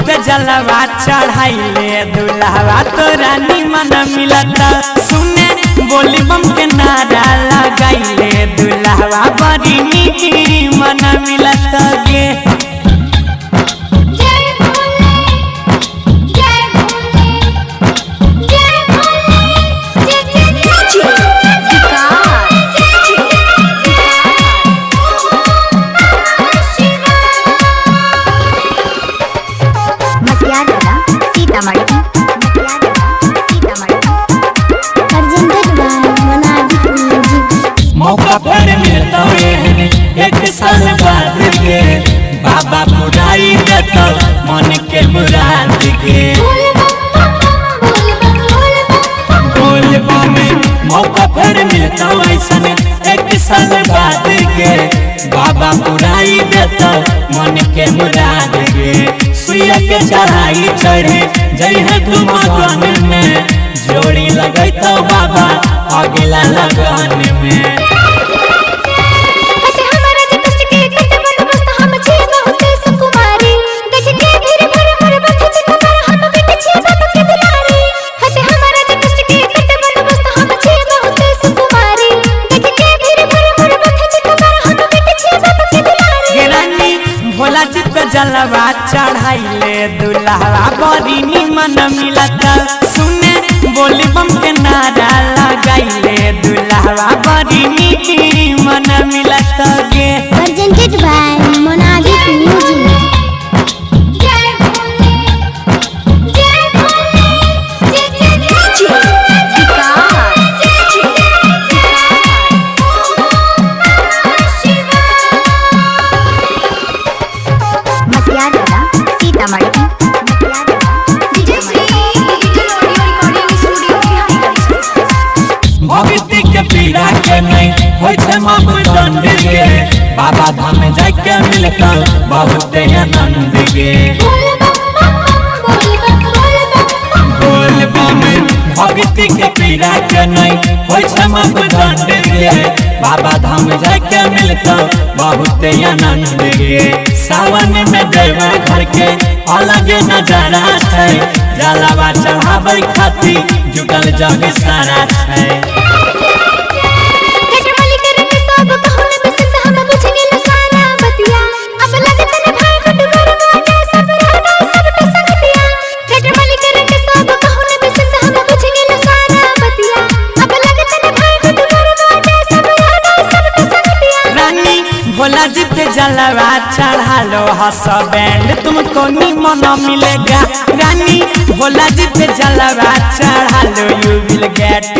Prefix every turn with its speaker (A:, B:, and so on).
A: पे जलवा चढ़ाइले दुल्हवा तोरा निमन मिलता। सुने बोली बम के नारा लगाइले दुल्हवा बड़ी निमन मिलता गे। मौका पर मिलता एक साल बाद गे बाबा पुराई देता मन के मुराद गे। मौका पर मिलता ऐसा एक साल बाद गे बाबा पुराई देता मन के मुराद गे। सुइया के चढ़ाई चढ़े जय है तुम लगन में जोड़ी लगता बाबा अगला लगन में। भोला जी पे जलवा चढ़ाइले दुल्हवा बड़ी निमन मिलता। सुने बोली बम के नारा लगाइले दुल्हवा बड़ी निमन मिलता गे।
B: Presented by Monalik music.
A: भक्ति के पीड़ा के नहीं होय छे मापदंड गे बाबा धाम जाके मिलता बहुत आनंद गे। बोल बम भक्ति के पीड़ा के नहीं होय छे मापदंड गे बाबा धाम जाके मिलता बहुत आनंद गे। सावन में देवा घर के अलग नजारा है जलवा चढ़ावे खातिर जुटल जग सारा है। भोला जी पे जलवा चढ़ा लो हंस बैंड तुमको निमन मिलेगा रानी। भोला जी पे जलवा चढ़ा लो यू विल गेट